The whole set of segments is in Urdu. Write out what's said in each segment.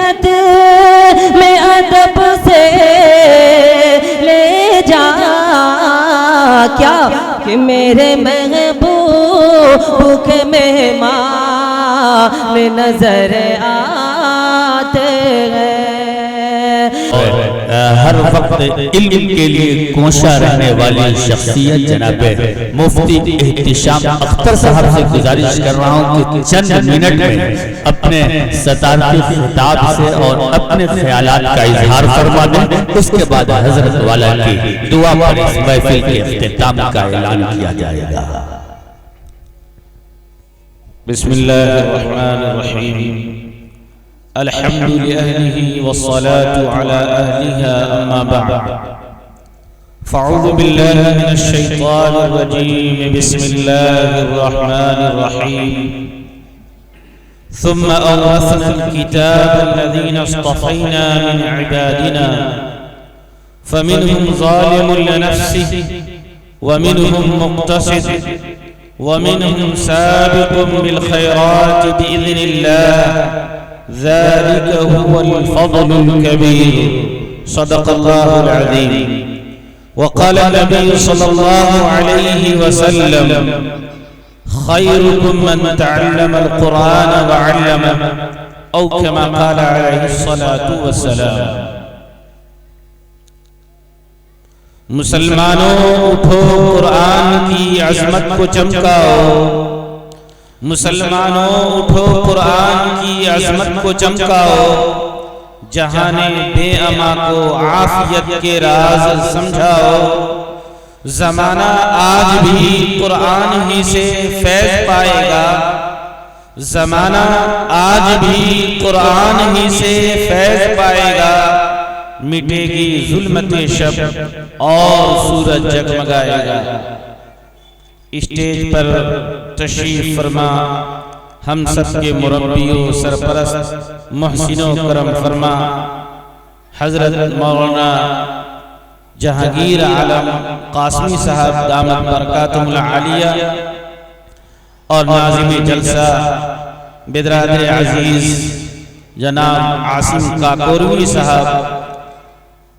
جنت میں ادب سے لے جا کیا کہ میرے محبوب کے مہمان نظر آتے ہیں۔ ہر وقت علم کے لیے کوشاں رہنے والی شخصیت جناب مفتی احتشام اختر صاحب سے گزارش کر رہا ہوں کہ چند منٹ میں اپنے صدارتی خطاب سے اور اپنے خیالات کا اظہار فرما دیں، اس کے بعد حضرت والا کی دعا پر اس محفل کے اختتام کا اعلان کیا جائے گا۔ بسم اللہ الرحمن الرحیم، الحمد لأهله والصلاة على أهلها أما بعد، فاعوذ بالله من الشيطان الرجيم، بسم الله الرحمن الرحيم، ثم أورثنا الكتاب الذين اصطفينا من عبادنا فمنهم ظالم لنفسه ومنهم مقتصد ومنهم سابق بالخيرات بإذن الله، ذلك هو الفضل الكبير، صدق الله العظيم۔ وقال النبي صلى الله عليه وسلم: خيركم من تعلم القرآن وعلمه، أو كما قال عليه الصلاة والسلام۔ مسلمانوں اٹھو قرآن کی عظمت کو چمکاؤ، مسلمانوں اٹھو قرآن کی عظمت کو چمکاؤ، جہان بے اما کو عافیت کے راز سمجھاؤ، زمانہ آج بھی قرآن ہی سے فیض پائے گا، زمانہ آج بھی قرآن ہی سے فیض پائے گا، مٹے گی ظلمت شب اور سورج جگمگائے گا۔ اسٹیج پر تشریف فرما ہم سب کے مربی و سرپرست محسن و کرم فرما حضرت مولانا جہانگیر عالم قاسمی صاحب دامت برکاتہم العالیہ اور ناظم جلسہ برادر عزیز جناب عاصم کاکوروی صاحب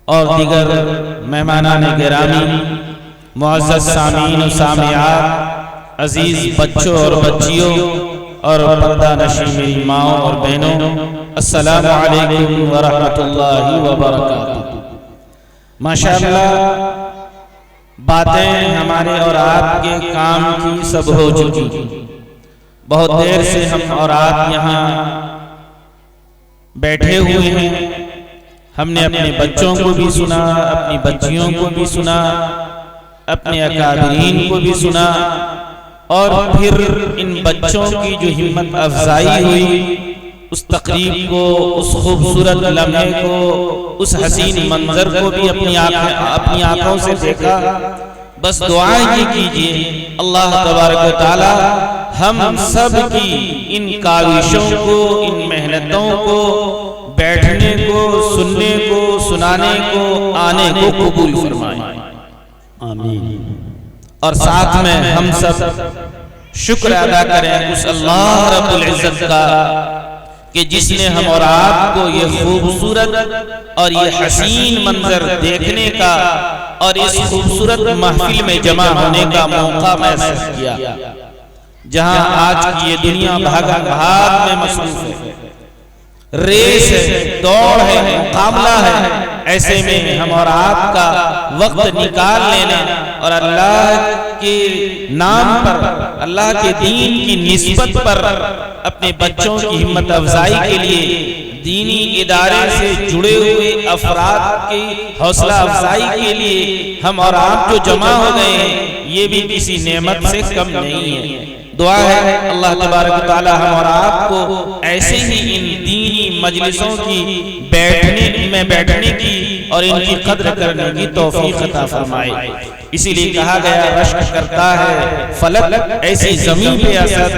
اور دیگر مہمانان گرامی، معزز سامعین و سامعات، عزیز بچوں اور بچیوں اور پردہ نشین میری ماؤں اور بہنوں، السلام علیکم ورحمۃ اللہ وبرکاتہ۔ ماشاءاللہ باتیں ہمارے اور آپ کے کام کی سب ہو چکی، بہت دیر سے ہم اور آپ یہاں بیٹھے ہوئے ہیں، ہم نے اپنے بچوں کو بھی سنا، اپنی بچیوں کو بھی سنا، اپنے اکابرین کو بھی سنا، اور پھر ان بچوں کی جو ہمت افزائی ہوئی، اس تقریب کو، اس خوبصورت لمحے کو، اس حسین منظر کو بھی اپنی آنکھوں سے دیکھا۔ بس دعائیں یہ کیجئے اللہ تبارک و تعالی ہم سب کی ان کاوشوں کو، ان محنتوں کو، بیٹھنے کو، سننے کو، سنانے کو، آنے کو قبول فرمائے، آمین۔ اور ساتھ میں ہم سب شکر ادا کریں اس اللہ رب العزت کا کہ جس نے ہم اور آپ کو یہ خوبصورت اور یہ حسین منظر دیکھنے کا اور اس خوبصورت محفل میں جمع ہونے کا موقع میسر کیا، جہاں آج کی یہ دنیا بھاگا بھاگ میں مصروف ہے، ریس ہے، دوڑ ہے، مقابلہ ہے، ایسے میں ہم اور آپ کا وقت نکال لینا اور اللہ کے نام پر، اللہ کے دین کی نسبت پر اپنے بچوں کی ہمت افزائی کے لیے، دینی ادارے سے جڑے ہوئے افراد کی حوصلہ افزائی کے لیے ہم اور آپ جو جمع ہو گئے ہیں، یہ بھی کسی نعمت سے کم نہیں ہے۔ دعا ہے اللہ تبارک و تعالی ہم اور آپ کو ایسے ہی ان دینی مجلسوں کی بیٹھنے کی اور ان کی قدر کرنے کی توفیق عطا فرمائے۔ اسی لیے کہا گیا رشک کرتا ہے فلک ایسی زمین پہ اثر،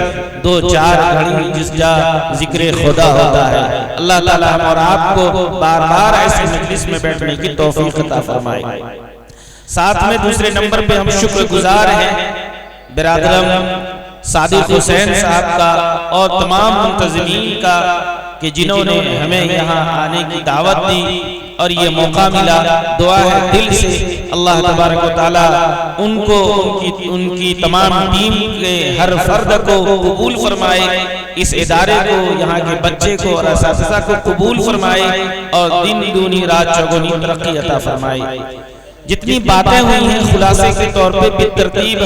دو چار گھڑی جس جا ذکر خدا ہوتا ہے۔ اللہ تعالی ہم اور آپ کو بار بار ایسی مجلس میں بیٹھنے کی توفیق عطا فرمائے۔ ساتھ میں دوسرے نمبر پہ ہم شکر گزار ہیں برادرم صادق حسین صاحب کا اور تمام منتظمین کا کہ جنہوں نے ہمیں یہاں آنے کی دعوت دی اور یہ موقع ملا. دعا ہے دل سے اللہ تبارک و تعالیٰ ان کو ان کی تمام ٹیم کے ہر فرد کو قبول فرمائے, اس ادارے کو, یہاں کے بچے کو اور اساتذہ کو قبول فرمائے اور دن دونی رات چوگنی ترقی عطا فرمائے. جتنی باتیں ہوئی ہیں خلاصے کے طور پہ بالترتیب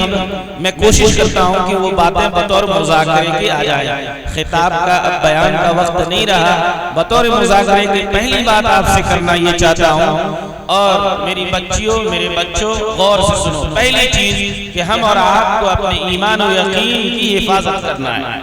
میں کوشش کرتا ہوں کہ وہ باتیں بطور مذاکرے کے آ جائیں. خطاب کا اب بیان کا وقت نہیں رہا, بطور مذاکرے کے پہلی بات آپ سے کرنا یہ چاہتا ہوں, اور میری بچیوں میرے بچوں غور سے سنو. پہلی چیز کہ ہم اور آپ کو اپنے ایمان و یقین کی حفاظت کرنا ہے.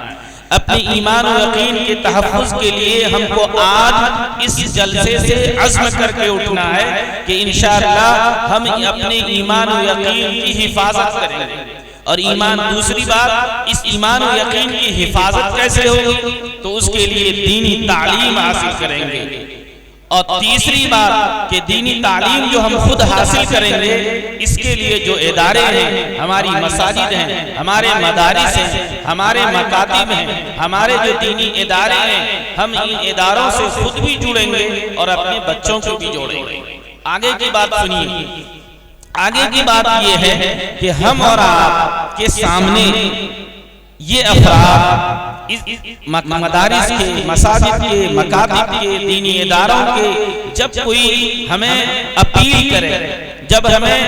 اپنے ایمان و یقین کے تحفظ کے لیے ہم کو آج اس جلسے سے عزم کر کے اٹھنا ہے کہ انشاءاللہ ہم اپنے ایمان و یقین کی حفاظت کریں گے. اور ایمان, دوسری بات, اس ایمان و یقین کی حفاظت کیسے ہوگی؟ تو اس کے لیے دینی تعلیم حاصل کریں گے. اور تیسری بات کہ دینی تعلیم جو ہم خود حاصل کریں گے, اس کے لیے جو ادارے ہیں, ہماری مساجد ہیں, ہمارے مدارس ہیں, ہمارے مکاتب ہیں, ہمارے جو دینی ادارے ہیں, ہم ان اداروں سے خود بھی جڑیں گے اور اپنے بچوں کو بھی جوڑیں گے. آگے کی بات سنیے. آگے کی بات یہ ہے کہ ہم اور آپ کے سامنے یہ افراد مدارس کے, مساجد کے, مکاتب کے, دینی اداروں کے جب کوئی ہمیں اپیل کرے, جب ہمیں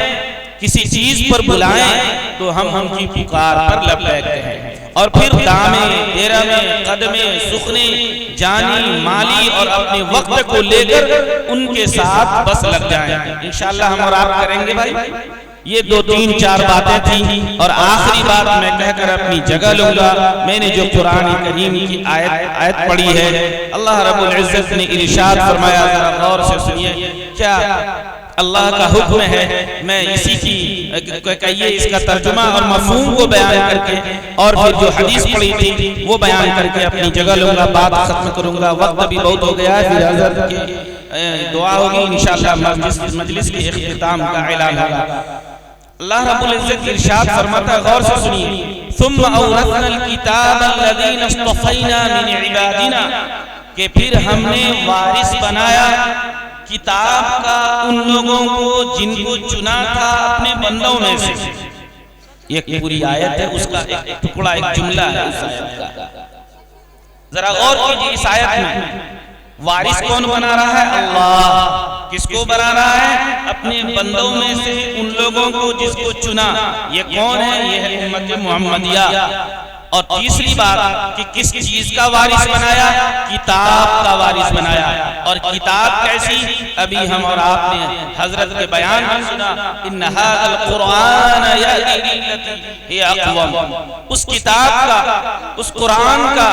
کسی چیز پر بلائیں تو ہم ان کی پکار پر لبیک کہیں, اور پھر دامے, دیرمے, قدمے, سخنے, جانی, مالی اور اپنے وقت کو لے کر ان کے ساتھ بس لگ جائیں. انشاءاللہ ہم اور آپ کریں گے بھائی. یہ 2-3-4 باتیں تھیں, اور آخری بات میں کہہ کر اپنی جگہ لوں گا. میں نے جو قرآن کریم کی آیت پڑھی ہے, اللہ رب العزت نے ارشاد فرمایا, ذرا غور سے سنیے. کیا اللہ کا حکم ہے, میں اسی کی کہیے اس کا ترجمہ اور مفہوم کو بیان کر کے, اور پھر جو حدیث پڑھی تھی وہ بیان کر کے اپنی جگہ لوں گا, بات ختم کروں گا. وقت بھی بہت ہو گیا ہے, پھر حضرت کی دعا ہوگی, انشاءاللہ مجلس کے اختتام کا اعلان ہوگا. اللہ رب العزت ارشاد فرماتا ہے, غور سے سنیے, ثم اورثنا الکتاب الذین اصطفینا من عبادنا, کہ پھر ہم نے وارث بنایا کتاب کا ان لوگوں کو جن کو چنا تھا اپنے بندوں میں سے. یہ پوری آیت ہے, اس کا ایک ٹکڑا, ایک جملہ ہے اس آیت کا. ذرا غور کیجئے اس آیت میں. وارث کون بنا رہا ہے؟ اللہ. کس کو بنا رہا ہے؟ اپنے بندوں میں سے ان لوگوں کو جس کو چنا. یہ کون ہے؟ یہ ہے امت محمدیہ. اور تیسری بات کہ کس چیز کا وارث بنایا؟ کتاب کا وارث بنایا. اور کتاب کیسی؟ ابھی ہم اور آپ نے حضرت کے بیان میں سنا, ان ھذا القرآن یہدی للتی ہی اقوم. اس کتاب کا, اس قرآن کا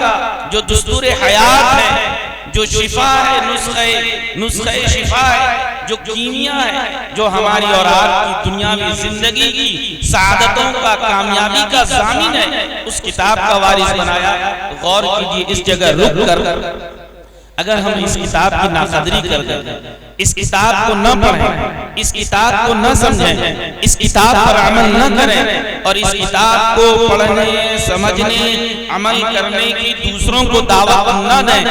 جو دستور حیات ہے, جو شفا ہے, نسخہ شفا ہے, جو کیمیا ہے, جو ہماری اور آپ کی دنیاوی زندگی کی سعادتوں کا, کامیابی کا ضامن ہے, اس کتاب کا وارث بنایا. غور کیجئے, اس جگہ رک کر اگر ہم اس کتاب کی ناقدری کر دیں, اس کتاب کو نہ پڑھیں, اس کتاب کو نہ سمجھیں, اس کتاب پر عمل نہ کریں, اور اس کتاب کو پڑھنے, سمجھنے, عمل کرنے کی دوسروں کو دعوت نہ دیں,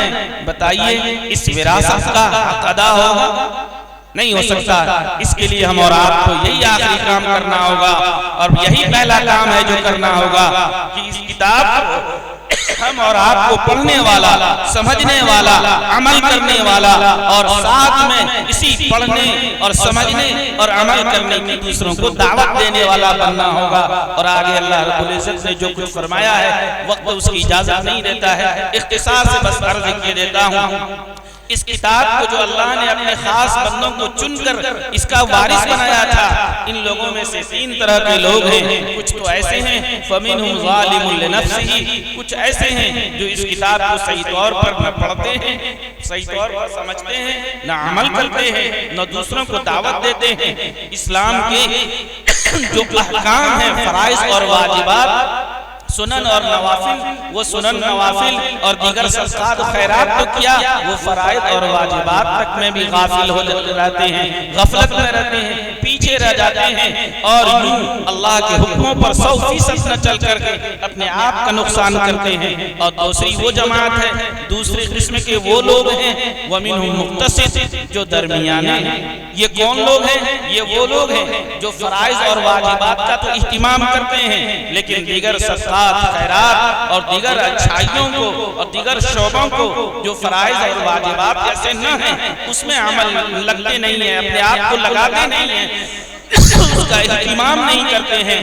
بتائیے اس وراثت کا حق ادا ہوگا؟ نہیں ہو سکتا. اس کے لیے ہم اور آپ کو یہی آخری کام کرنا ہوگا, اور یہی پہلا کام ہے جو کرنا ہوگا کہ اس کتاب کو ہم اور آپ کو پڑھنے والا, سمجھنے والا, عمل کرنے والا, اور ساتھ میں اسی پڑھنے اور سمجھنے اور عمل کرنے کی دوسروں کو دعوت دینے والا بننا ہوگا. اور آگے اللہ رب العزت نے جو کچھ فرمایا ہے, وقت اس کی اجازت نہیں دیتا ہے, اختصار سے بس عرض کیے دیتا ہوں. اس کتاب کو جو اللہ نے اپنے خاص بندوں کو چن کر اس کا وارث بنایا تھا, ان لوگوں میں سے 3 طرح کے لوگ ہیں. کچھ تو ایسے ہیں فَمِنْهُمْ ظَالِمٌ لِنَفْسِهِ, کچھ ایسے ہیں جو اس کتاب کو صحیح طور پر نہ پڑھتے ہیں, صحیح طور پر سمجھتے ہیں, نہ عمل کرتے ہیں, نہ دوسروں کو دعوت دیتے ہیں. اسلام کے جو احکام ہیں, فرائض اور واجبات سنن اور نوافل، وہ سنن نوافل اور دیگر صدقات و خیرات تو کیا، وہ فرائض اور واجبات تک میں بھی غافل ہو جاتے ہیں، غفلت میں رہتے ہیں، پیچھے رہ جاتے ہیں، اور یوں اللہ کے حکموں پر 100% نہ چل کر کے اپنے آپ کا نقصان کرتے ہیں۔ اور دوسری وہ جماعت ہے، دوسری قسم کے وہ لوگ ہیں وَمِنْهُمْ مُقْتَصِدٌ، جو درمیانے ہیں۔ یہ کون لوگ ہیں؟ یہ وہ لوگ ہیں جو فرائض اور واجبات کا تو اہتمام کرتے ہیں، لیکن دیگر صدقات، خیرات اور دیگر اچھائیوں کو اور دیگر شعبوں کو جو فرائض اور واجبات جیسے نہ ہیں اس میں عمل لگتے نہیں ہیں، اپنے آپ کو لگاتے نہیں ہیں، اس کا اہتمام نہیں کرتے ہیں۔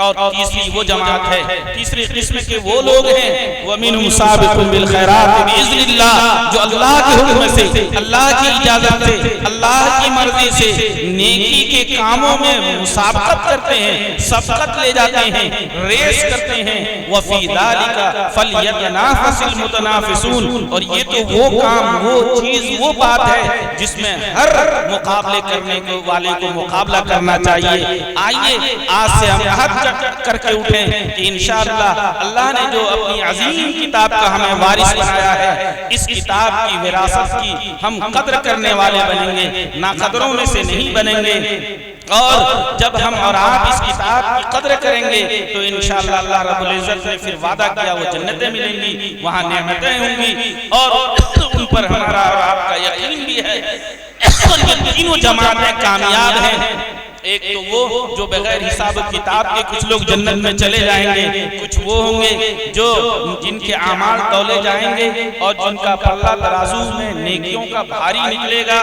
اور تیسری وہ جماعت ہے، تیسری قسم کے وہ لوگ ہیں وَمِنْهُمْ سَابِقٌ بِالْخَيْرَاتِ بِإِذْنِ اللَّهِ، جو اللہ کے حکم سے، اللہ کی اجازت سے، اللہ کی مرضی سے نیکی کے کاموں میں مسابقت کرتے ہیں، سبقت لے جاتے ہیں، ریس کرتے ہیں۔ وَفِي ذَلِكَ فَلْيَتَنَافَسِ الْمُتَنَافِسُونَ، اور یہ تو وہ کام، وہ چیز، وہ بات ہے جس میں ہر مقابلے کرنے والے کو مقابلہ کرنا چاہیے۔ آئیے آج سے ہم عہد کر کے اٹھیں کہ انشاءاللہ اللہ نے جو اپنی عظیم کتاب کا ہمیں وارث بنایا ہے، اس کتاب کی وراثت کی ہم قدر کرنے والے بنیں گے، ناقدروں میں سے نہیں بنیں گے۔ اور جب ہم اور آپ اس کتاب کی قدر کریں گے تو انشاءاللہ اللہ رب العزت نے پھر وعدہ کیا وہ جنتیں ملیں گی، وہاں نعمتیں ہوں گی، اور ان پر ہمارا اور آپ کا یقین بھی ہے۔ اور یہ تینوں جماعتیں کامیاب ہیں۔ ایک تو وہ جو بغیر حساب کتاب کے کچھ لوگ جنت میں چلے جائیں گے، کچھ وہ ہوں گے جو جن کے اعمال تولے جائیں گے اور جن کا پلہ ترازو میں نیکیوں کا بھاری نکلے گا،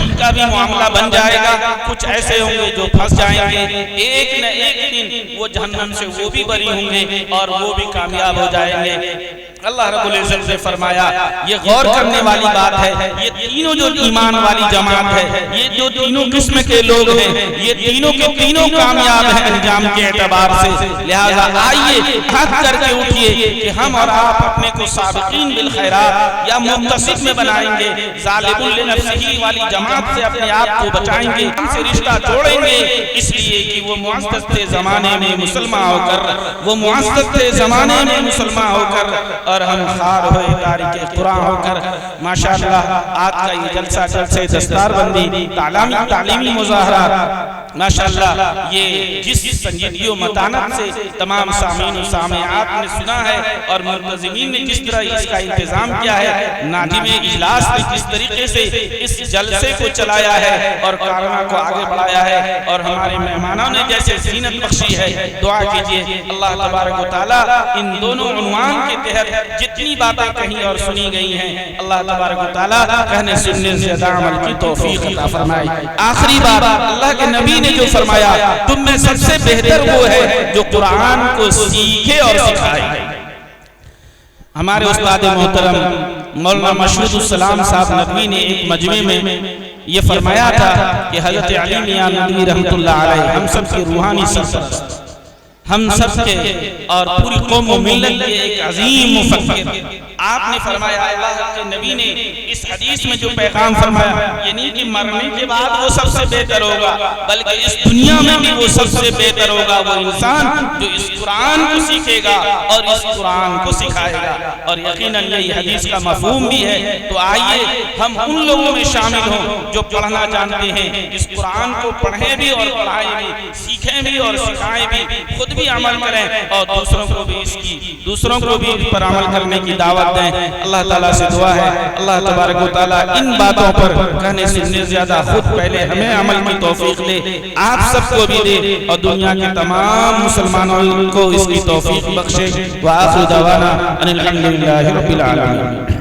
ان کا بھی معاملہ بن جائے گا۔ کچھ ایسے ہوں گے جو پھنس جائیں گے، ایک نہ ایک دن وہ جہنم سے وہ بھی بری ہوں گے اور وہ بھی کامیاب ہو جائیں گے۔ اللہ رب العزت نے فرمایا، یہ غور کرنے والی بات ہے، یہ تینوں جو ایمان والی جماعت ہے، یہ جو تینوں قسم کے لوگ ہیں، یہ تینوں کے تینوں کامیاب ہیں انجام کے اعتبار سے۔ لہذا آئیے عہد کر کے اٹھیے کہ ہم اور آپ اپنے کو سابقین بالخیرات یا مقتصد میں بنائیں گے، ظالم لنفسہ والی جماعت سے اپنے آپ کو بچائیں گے، ان سے رشتہ توڑیں گے، اس لیے کہ وہ معزز تھے زمانے میں مسلمان ہو کر، وہ معزز تھے زمانے میں مسلمان ہو کر، اور ہم خار ہوئے تاریخ قرآن ہو کر۔ ماشاءاللہ آج کا یہ جلسہ جلسے دستار بندی، تعلیمی مظاہرات، ماشاءاللہ یہ جس سنجیدگی و متانت سے تمام سامعین و سامعات نے سنا ہے اور منتظمین نے جس طرح اس کا انتظام کیا ہے، ناظم اجلاس نے جس طریقے سے اس جلسے کو چلایا ہے اور کارواں کو آگے بڑھایا ہے، اور ہمارے مہمانوں نے جیسے زینت بخشی ہے، دعا کیجئے اللہ تبارک و تعالی ان دونوں عنوان کے تحت جتنی باتیں کہیں اور سنی گئی ہیں، اللہ تبارک و تعالی کہنے سننے سے زیادہ عمل کی توفیق عطا فرمائے۔ آخری بات، اللہ کے نبی نے جو فرمایا، تم میں سب سے بہتر وہ ہے جو قرآن کو سیکھے اور سکھائے۔ ہمارے استاد محترم مولانا مشہود السلام صاحب ندوی نے ایک مجمع میں یہ فرمایا تھا کہ حضرت علی میاں ندوی رحمت اللہ علیہ ہم سب کی روحانی سرپرست، ہم سب کے اور پوری قوم و ملت کے ایک عظیم مفکر۔ آپ نے فرمایا، اللہ کے نبی نے اس حدیث میں جو پیغام فرمایا، یعنی کہ مرنے کے بعد وہ سب سے بہتر ہوگا، بلکہ اس دنیا میں بھی وہ سب سے بہتر ہوگا وہ انسان جو اس قرآن کو سیکھے گا اور اس قرآن کو سکھائے گا۔ اور یقیناً یہ حدیث کا مفہوم بھی ہے۔ تو آئیے ہم ان لوگوں میں شامل ہوں جو پڑھنا جانتے ہیں، اس قرآن کو پڑھیں بھی اور پڑھائیں بھی، سیکھیں بھی اور سکھائیں بھی، خود بھی عمل کریں اور دوسروں کو بھی اس پر عمل کرنے کی دعوت دیں۔ اللہ تعالیٰ سے دعا ہے اللہ تبارک و تعالیٰ ان باتوں پر کہنے سے زیادہ خود پہلے ہمیں عمل کی توفیق دے، آپ سب کو بھی دے، اور دنیا کے تمام مسلمانوں کو اس کی توفیق بخشے۔ وآخر دعوانا ان الحمدللہ رب العالمین۔